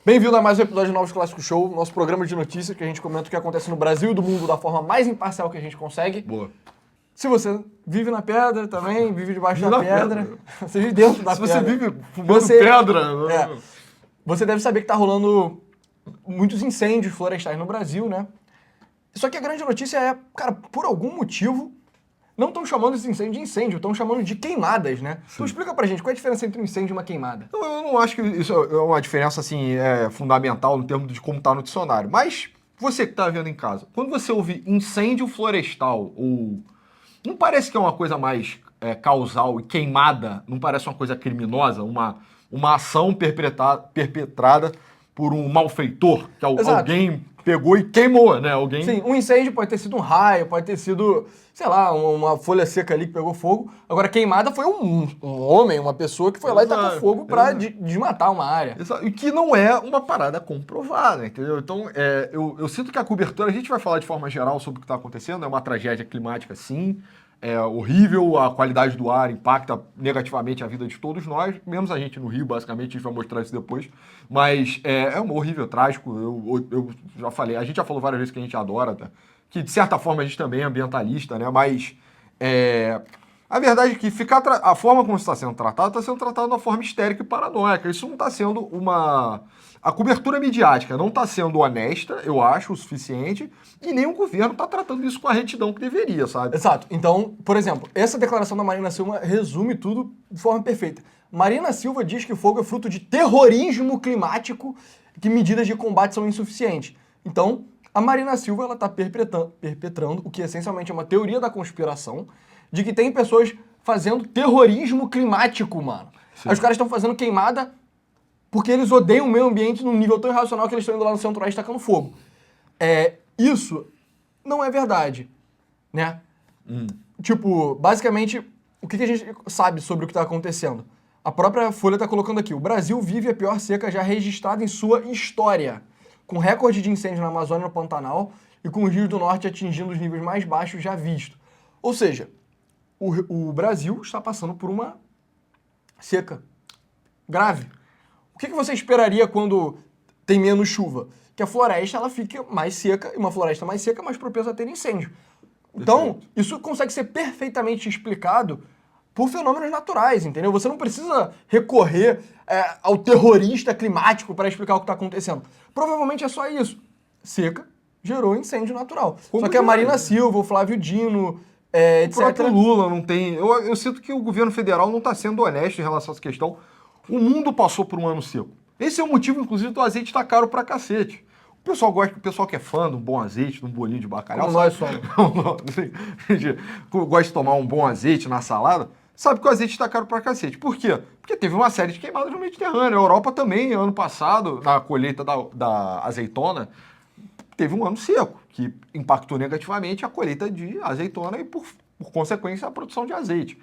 Bem-vindo a mais um episódio do Novos Clássicos Show, nosso programa de notícias que a gente comenta o que acontece no Brasil e do mundo da forma mais imparcial que a gente consegue. Boa. Se você vive na pedra também, vive debaixo da pedra, você vive dentro da pedra. Se você vive fumando pedra... Você deve saber que tá rolando muitos incêndios florestais no Brasil, né? Só que a grande notícia é, cara, por algum motivo, não estão chamando esse incêndio de incêndio, estão chamando de queimadas, né? Então explica pra gente, qual é a diferença entre um incêndio e uma queimada? Eu não acho que isso é uma diferença, assim, fundamental no termo de como tá no dicionário. Mas, você que tá vendo em casa, quando você ouve incêndio florestal ou... Não parece que é uma coisa mais causal e queimada? Não parece uma coisa criminosa? Uma ação perpetrada por um malfeitor? Que alguém pegou e queimou, né? Sim, um incêndio pode ter sido um raio, pode ter sido, sei lá, uma folha seca ali que pegou fogo. Agora, queimada foi um homem, uma pessoa que foi lá e tacou fogo pra desmatar uma área. Exato. E que não é uma parada comprovada, entendeu? Então, eu sinto que a cobertura, a gente vai falar de forma geral sobre o que está acontecendo, é uma tragédia climática, sim, é horrível, a qualidade do ar impacta negativamente a vida de todos nós, menos a gente no Rio, basicamente, a gente vai mostrar isso depois, mas é um horrível, trágico, eu já falei, a gente já falou várias vezes que a gente adora, tá? Que de certa forma a gente também é ambientalista, né, mas a verdade é que a forma como está sendo tratado de uma forma histérica e paranoica, isso não está sendo a cobertura midiática não está sendo honesta, eu acho, o suficiente, e nem o governo está tratando isso com a retidão que deveria, sabe? Exato. Então, por exemplo, essa declaração da Marina Silva resume tudo de forma perfeita. Marina Silva diz que o fogo é fruto de terrorismo climático, que medidas de combate são insuficientes. Então, a Marina Silva ela está perpetrando o que essencialmente é uma teoria da conspiração, de que tem pessoas fazendo terrorismo climático, mano. Aí os caras estão fazendo queimada porque eles odeiam o meio ambiente num nível tão irracional que eles estão indo lá no Centro-Oeste tacando fogo. Isso não é verdade, né? Tipo, basicamente, o que a gente sabe sobre o que está acontecendo? A própria Folha está colocando aqui, o Brasil vive a pior seca já registrada em sua história, com recorde de incêndio na Amazônia e no Pantanal e com os rios do norte atingindo os níveis mais baixos já vistos. Ou seja, o Brasil está passando por uma seca grave. O que você esperaria quando tem menos chuva? Que a floresta ela fique mais seca, e uma floresta mais seca é mais propensa a ter incêndio. Então, isso consegue ser perfeitamente explicado por fenômenos naturais, entendeu? Você não precisa recorrer ao terrorista climático para explicar o que está acontecendo. Provavelmente é só isso. Seca gerou incêndio natural. Só que a Marina Silva, o Flávio Dino, etc. O próprio Lula não tem... Eu sinto que o governo federal não está sendo honesto em relação a essa questão. O mundo passou por um ano seco. Esse é o motivo, inclusive, do azeite estar caro pra cacete. O pessoal que é fã de um bom azeite, de um bolinho de bacalhau... Como nós somos. Gosta de tomar um bom azeite na salada, sabe que o azeite está caro pra cacete. Por quê? Porque teve uma série de queimadas no Mediterrâneo. A Europa também, ano passado, na colheita da azeitona, teve um ano seco, que impactou negativamente a colheita de azeitona e, por consequência, a produção de azeite.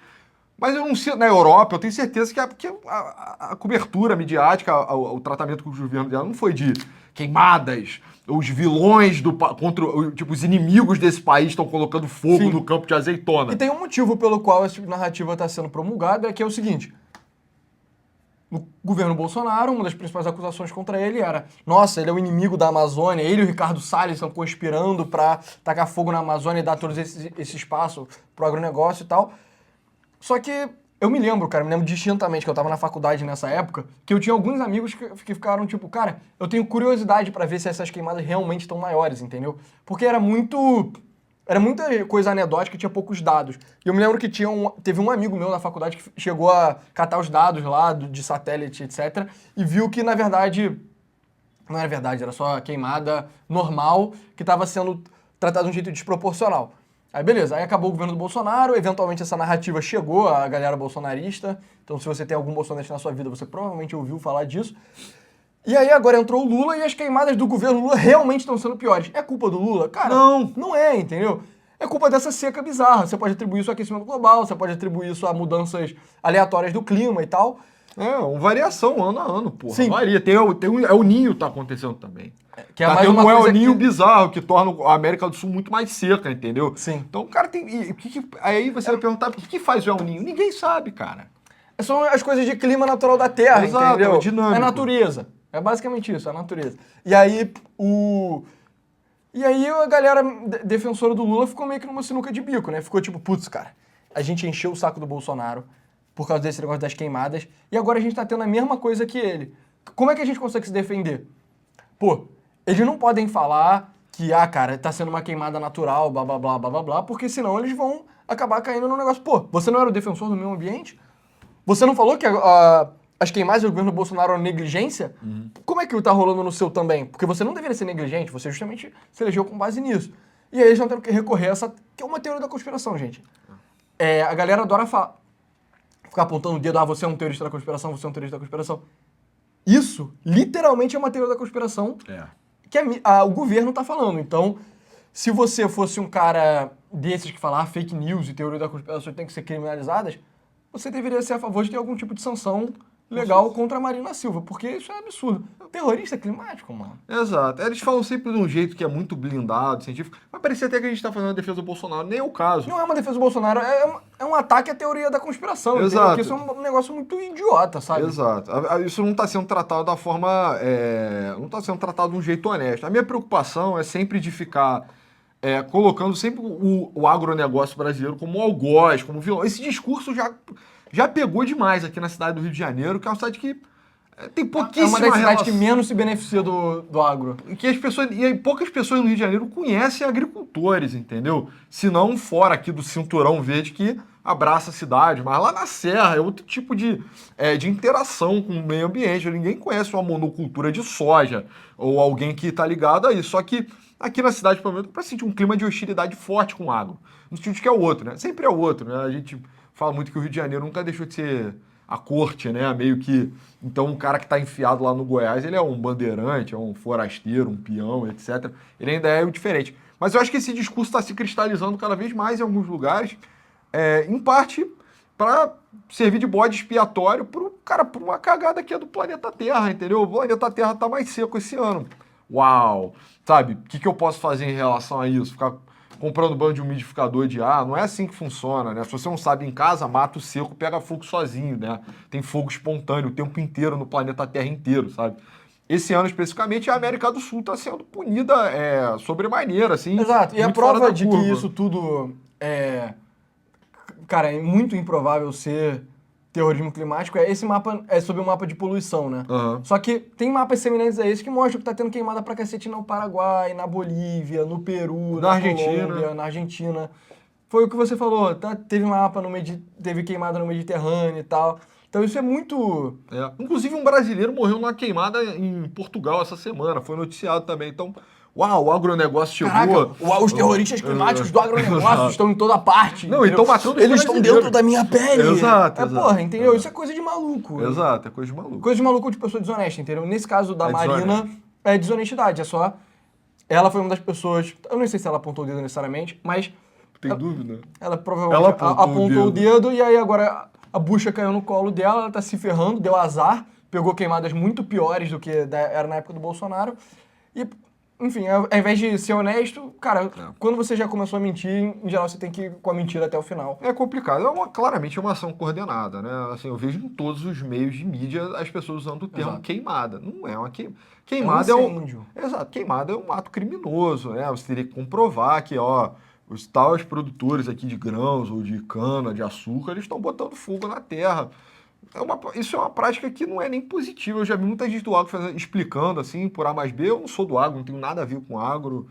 Mas eu não sei, na Europa, eu tenho certeza que a cobertura midiática, o tratamento que o governo dela não foi de queimadas, os vilões contra tipo, os inimigos desse país estão colocando fogo no campo de azeitona. E tem um motivo pelo qual essa narrativa está sendo promulgada, que é o seguinte. No governo Bolsonaro, uma das principais acusações contra ele era: nossa, ele é o inimigo da Amazônia, ele e o Ricardo Salles estão conspirando para tacar fogo na Amazônia e dar todo esse espaço pro agronegócio e tal. Só que eu me lembro distintamente que eu tava na faculdade nessa época, que eu tinha alguns amigos que ficaram tipo, cara, eu tenho curiosidade pra ver se essas queimadas realmente estão maiores, entendeu? Porque era muita coisa anedótica e tinha poucos dados. E eu me lembro que teve um amigo meu na faculdade que chegou a catar os dados lá de satélite, etc, e viu que, na verdade, não era verdade, era só queimada normal que estava sendo tratada de um jeito desproporcional. Aí beleza, aí acabou o governo do Bolsonaro, eventualmente essa narrativa chegou à galera bolsonarista, então se você tem algum bolsonarista na sua vida, você provavelmente ouviu falar disso. E aí agora entrou o Lula e as queimadas do governo Lula realmente estão sendo piores. É culpa do Lula? Cara, não é, entendeu? É culpa dessa seca bizarra. Você pode atribuir isso ao aquecimento global, você pode atribuir isso a mudanças aleatórias do clima e tal. Uma variação ano a ano, porra. Sim. Varia. O Ninho tá acontecendo também. Que é mais uma um El coisa Ninho bizarro, que torna a América do Sul muito mais seca, entendeu? Sim. Então o cara tem... Aí você vai perguntar, o que faz o El Ninho? Ninguém sabe, cara. São as coisas de clima natural da Terra, Exato, entendeu? é dinâmico. É natureza. É basicamente isso, a natureza. E aí, a galera defensora do Lula ficou meio que numa sinuca de bico, né? Ficou tipo, putz, cara, a gente encheu o saco do Bolsonaro por causa desse negócio das queimadas e agora a gente tá tendo a mesma coisa que ele. Como é que a gente consegue se defender? Pô, eles não podem falar que, cara, tá sendo uma queimada natural, blá, blá, blá, blá, blá, blá, porque senão eles vão acabar caindo no negócio. Pô, você não era o defensor do meio ambiente? Você não falou que as queimadas do governo Bolsonaro eram negligência? Como é que tá rolando no seu também? Porque você não deveria ser negligente, você justamente se elegeu com base nisso. E aí eles não têm que recorrer a essa, que é uma teoria da conspiração, gente. A galera adora ficar apontando o dedo, você é um teorista da conspiração, você é um teorista da conspiração. Isso, literalmente, é uma teoria da conspiração que o governo tá falando. Então, se você fosse um cara desses que falar fake news e teoria da conspiração tem que ser criminalizadas, você deveria ser a favor de ter algum tipo de sanção legal contra a Marina Silva, porque isso é absurdo. Terrorista climático, mano. Exato. Eles falam sempre de um jeito que é muito blindado, científico, mas parecia até que a gente tá fazendo a defesa do Bolsonaro. Nem é o caso. Não é uma defesa do Bolsonaro, é um ataque à teoria da conspiração. Exato. Entendeu? Porque isso é um negócio muito idiota, sabe? Exato. Isso não está sendo tratado da forma. Não está sendo tratado de um jeito honesto. A minha preocupação é sempre de ficar colocando sempre o agronegócio brasileiro como algoz, como vilão. Esse discurso já pegou demais aqui na cidade do Rio de Janeiro, que é uma cidade que tem pouquíssima É uma das cidades relação. que menos se beneficia do agro. E poucas pessoas no Rio de Janeiro conhecem agricultores, entendeu? Se não fora aqui do cinturão verde que abraça a cidade, mas lá na Serra é outro tipo de interação com o meio ambiente. Ninguém conhece uma monocultura de soja ou alguém que está ligado a isso. Só que aqui na cidade, pelo menos, para sentir um clima de hostilidade forte com o agro. No sentido de que é o outro, né? Sempre é o outro, né? A gente fala muito que o Rio de Janeiro nunca deixou de ser a corte, né? Meio que... Então, um cara que está enfiado lá no Goiás, ele é um bandeirante, é um forasteiro, um peão, etc. Ele ainda é o diferente. Mas eu acho que esse discurso está se cristalizando cada vez mais em alguns lugares, em parte para servir de bode expiatório por uma cagada que é do planeta Terra, entendeu? O planeta Terra está mais seco esse ano. Uau! Sabe? O que eu posso fazer em relação a isso? Ficar comprando banho de umidificador de ar, não é assim que funciona, né? Se você não sabe em casa, mato seco pega fogo sozinho, né? Tem fogo espontâneo o tempo inteiro no planeta Terra inteiro, sabe? Esse ano, especificamente, a América do Sul está sendo punida sobremaneira, assim. Exato, e a muito fora prova da de curva. que isso tudo cara, é muito improvável ser terrorismo climático é esse mapa, sobre o mapa de poluição, né? Aham. Só que tem mapas semelhantes a esse que mostram que tá tendo queimada pra cacete no Paraguai, na Bolívia, no Peru, Na na Argentina. Colômbia, na Argentina. Foi o que você falou, tá? Teve mapa teve queimada no Mediterrâneo e tal. Então isso é muito... Inclusive, um brasileiro morreu numa queimada em Portugal essa semana, foi noticiado também. Então, uau, o agronegócio chegou... Caraca, os terroristas climáticos do agronegócio estão em toda parte. Não, entendeu? então matando os Eles estão brasileiros. dentro da minha pele. Exato. Porra, entendeu? Isso é coisa de maluco. Exato, é coisa de maluco. Coisa de maluco de pessoa desonesta, entendeu? Nesse caso da Marina, desonesto. é desonestidade. É só... Ela foi uma das pessoas... Eu não sei se ela apontou o dedo necessariamente, mas... Tem dúvida? Ela provavelmente apontou o dedo e aí agora a bucha caiu no colo dela, ela tá se ferrando, deu azar, pegou queimadas muito piores do que era na época do Bolsonaro. E, enfim, ao invés de ser honesto, cara, quando você já começou a mentir, em geral você tem que ir com a mentira até o final. É complicado. Claramente é uma ação coordenada, né? Assim, eu vejo em todos os meios de mídia as pessoas usando o termo queimada. Não é uma queimada. Queimada Exato. Queimada é um ato criminoso, né? Você teria que comprovar que, os tais produtores aqui de grãos ou de cana, de açúcar, eles estão botando fogo na terra. Isso é uma prática que não é nem positiva. Eu já vi muita gente do agro explicando assim, por A mais B. Eu não sou do agro, não tenho nada a ver com agro.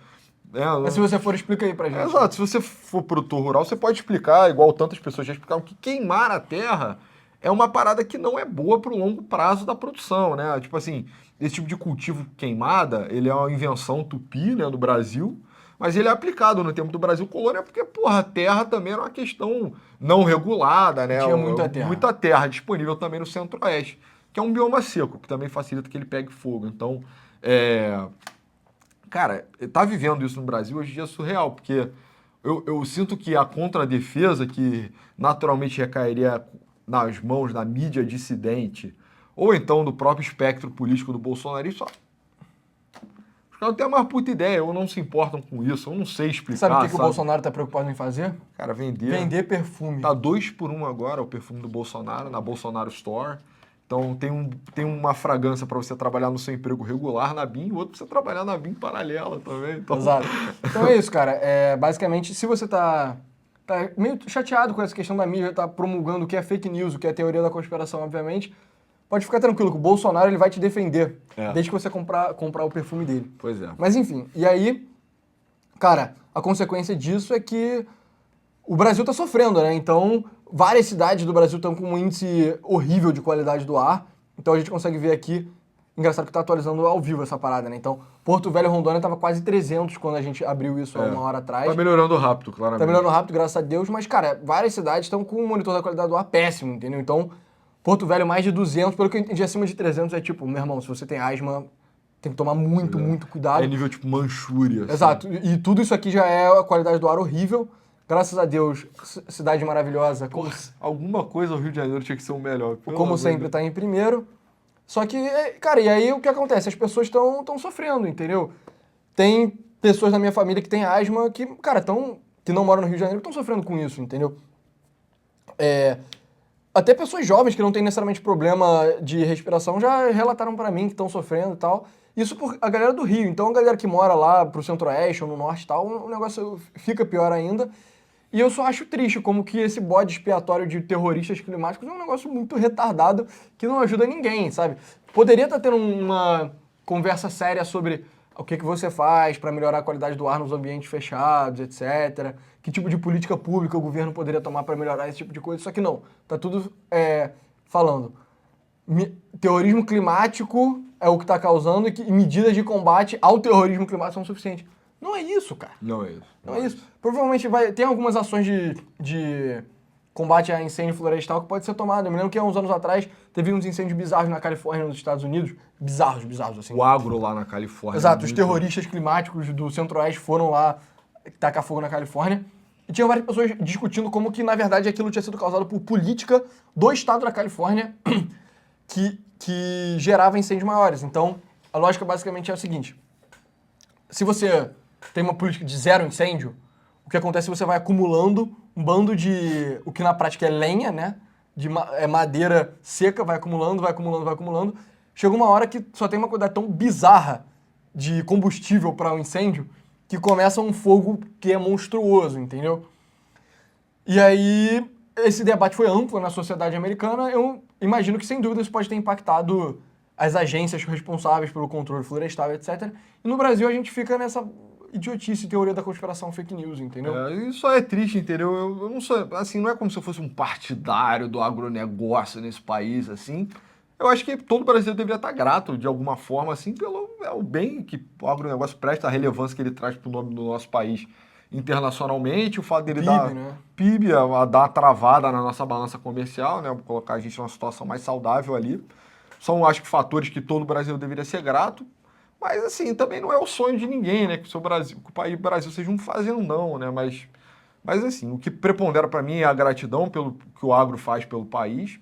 Mas se você for, explica aí pra gente. Exato. Se você for produtor rural, você pode explicar, igual tantas pessoas já explicaram, que queimar a terra é uma parada que não é boa pro longo prazo da produção, né? Tipo assim, esse tipo de cultivo queimada, ele é uma invenção tupi, né, do Brasil. Mas ele é aplicado no tempo do Brasil colônia porque, a terra também era uma questão não regulada, né? Tinha muita terra. Muita terra disponível também no Centro-Oeste, que é um bioma seco, que também facilita que ele pegue fogo. Então, cara, tá vivendo isso no Brasil hoje em dia é surreal, porque eu sinto que a contradefesa, que naturalmente recairia nas mãos da mídia dissidente, ou então do próprio espectro político do bolsonarismo, os caras não têm a mais puta ideia, ou não se importam com isso, eu não sei explicar. Sabe o que o Bolsonaro tá preocupado em fazer? Cara, vender. Vender perfume. Tá 2 por 1 agora o perfume do Bolsonaro, na Bolsonaro Store. Então tem uma fragrância para você trabalhar no seu emprego regular na BIM e outro para você trabalhar na BIM paralela também. Então... Exato. Então é isso, cara. Basicamente, se você tá meio chateado com essa questão da mídia, tá promulgando o que é fake news, o que é teoria da conspiração, obviamente, pode ficar tranquilo que o Bolsonaro ele vai te defender desde que você comprar o perfume dele. Pois é. Mas enfim, e aí, cara, a consequência disso é que o Brasil tá sofrendo, né? Então, várias cidades do Brasil estão com um índice horrível de qualidade do ar. Então a gente consegue ver aqui, engraçado que tá atualizando ao vivo essa parada, né? Então, Porto Velho e Rondônia tava quase 300 quando a gente abriu isso há uma hora atrás. Tá melhorando rápido, claramente. Tá melhorando rápido, graças a Deus, mas, cara, várias cidades estão com um monitor da qualidade do ar péssimo, entendeu? Então, Porto Velho mais de 200, pelo que eu entendi, acima de 300 é tipo, meu irmão, se você tem asma, tem que tomar muito cuidado. É nível tipo Manchúria. Assim. Exato, e tudo isso aqui já é a qualidade do ar horrível. Graças a Deus, cidade maravilhosa. Alguma coisa o Rio de Janeiro tinha que ser o melhor. Como sempre, tá em primeiro. Só que, cara, e aí o que acontece? As pessoas estão sofrendo, entendeu? Tem pessoas na minha família que têm asma que, cara, que não moram no Rio de Janeiro que estão sofrendo com isso, entendeu? Até pessoas jovens que não têm necessariamente problema de respiração já relataram pra mim que estão sofrendo e tal. Isso por a galera do Rio. Então a galera que mora lá pro centro-oeste ou no norte e tal, o negócio fica pior ainda. E eu só acho triste como que esse bode expiatório de terroristas climáticos é um negócio muito retardado que não ajuda ninguém, sabe? Poderia estar tendo uma conversa séria sobre o que você faz para melhorar a qualidade do ar nos ambientes fechados, etc. Que tipo de política pública o governo poderia tomar para melhorar esse tipo de coisa. Só que não, tá tudo falando. Terrorismo climático é o que está causando e medidas de combate ao terrorismo climático são suficientes. Não é isso, cara. Não é isso. Não é isso. Provavelmente tem algumas ações de combate a incêndio florestal que pode ser tomada. Eu me lembro que há uns anos atrás teve uns incêndios bizarros na Califórnia, nos Estados Unidos. Bizarros, assim. O agro lá na Califórnia. Exato, os terroristas climáticos do Centro-Oeste foram lá tacar fogo na Califórnia. E tinha várias pessoas discutindo como que, na verdade, aquilo tinha sido causado por política do estado da Califórnia que gerava incêndios maiores. Então, a lógica basicamente é a seguinte. Se você tem uma política de zero incêndio, o que acontece é que você vai acumulando um bando de, o que na prática é lenha, né? De madeira seca, vai acumulando. Chega uma hora que só tem uma quantidade tão bizarra de combustível para um incêndio que começa um fogo que é monstruoso, entendeu? E aí, esse debate foi amplo na sociedade americana. Eu imagino que, sem dúvida, isso pode ter impactado as agências responsáveis pelo controle florestal, etc. E no Brasil a gente fica nessa idiotice, teoria da conspiração, fake news, entendeu? Isso é triste, entendeu? Eu não sou, assim, não é como se eu fosse um partidário do agronegócio nesse país, assim. Eu acho que todo brasileiro deveria estar grato, de alguma forma, assim, pelo o bem que o agronegócio presta, a relevância que ele traz para o nome do nosso país internacionalmente, o fato dele dar PIB, dar uma travada na nossa balança comercial, né? Colocar a gente numa situação mais saudável ali. São, acho que, fatores que todo brasileiro deveria ser grato. Mas, assim, também não é o sonho de ninguém, né? Que o país Brasil seja um fazendão, né? Mas, assim, o que prepondera para mim é a gratidão pelo que o agro faz pelo país.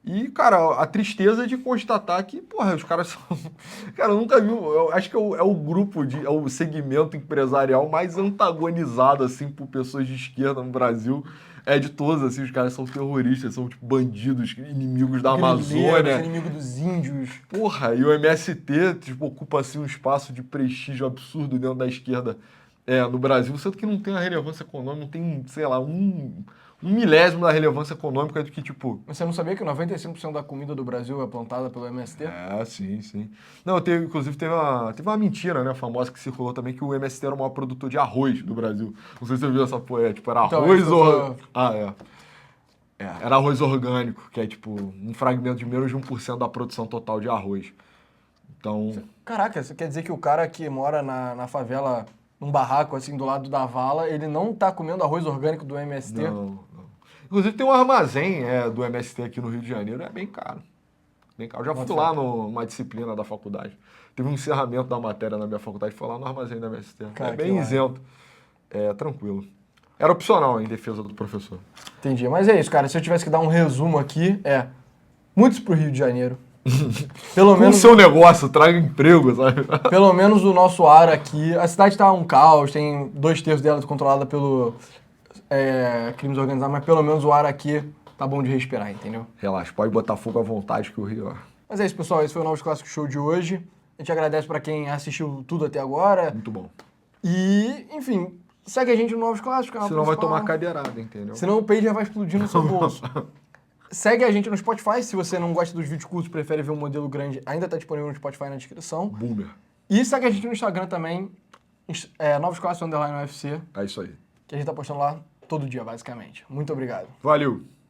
E, cara, a tristeza de constatar que, porra, os caras são... Cara, eu nunca vi... Eu acho que é o grupo, é o segmento empresarial mais antagonizado, assim, por pessoas de esquerda no Brasil. De todos, assim, os caras são terroristas, são, tipo, bandidos, inimigos da Amazônia. Inimigos dos índios. Porra, e o MST, tipo, ocupa, assim, um espaço de prestígio absurdo dentro da esquerda no Brasil, sendo que não tem uma relevância econômica, não tem, sei lá, um milésimo da relevância econômica do que, tipo... Você não sabia que 95% da comida do Brasil é plantada pelo MST? Sim. Não, inclusive teve uma mentira, né, famosa que circulou também, que o MST era o maior produtor de arroz do Brasil. Não sei se você viu essa porra, tipo, era então, arroz era arroz orgânico, que é, tipo, um fragmento de menos de 1% da produção total de arroz. Então... Caraca, isso quer dizer que o cara que mora na favela, num barraco, assim, do lado da vala, ele não tá comendo arroz orgânico do MST? Não. Inclusive tem um armazém do MST aqui no Rio de Janeiro, é bem caro. Bem caro. Eu já fui lá numa disciplina da faculdade. Teve um encerramento da matéria na minha faculdade, foi lá no armazém da MST. Cara, é bem isento. Tranquilo. Era opcional em defesa do professor. Entendi. Mas é isso, cara. Se eu tivesse que dar um resumo aqui, muitos pro Rio de Janeiro. Pelo menos o seu negócio, traga emprego, sabe? Pelo menos o nosso ar aqui. A cidade tá um caos, tem 2/3 dela controlada pelo crimes organizados, mas pelo menos o ar aqui tá bom de respirar, entendeu? Relaxa, pode botar fogo à vontade que o Rio... ó, Mas é isso, pessoal. Esse foi o Novos Clássicos Show de hoje. A gente agradece pra quem assistiu tudo até agora. muito bom. E, enfim, segue a gente no Novos Clássicos. Canal Senão vai principal. tomar cadeirada, entendeu? Senão o page já vai explodir no seu bolso. Segue a gente no Spotify. Se você não gosta dos vídeos curtos, prefere ver um modelo grande, ainda tá disponível no Spotify na descrição. Boomer. E segue a gente no Instagram também, Novos Clássicos _UFC, É isso aí. que a gente tá postando lá todo dia, basicamente. Muito obrigado. Valeu!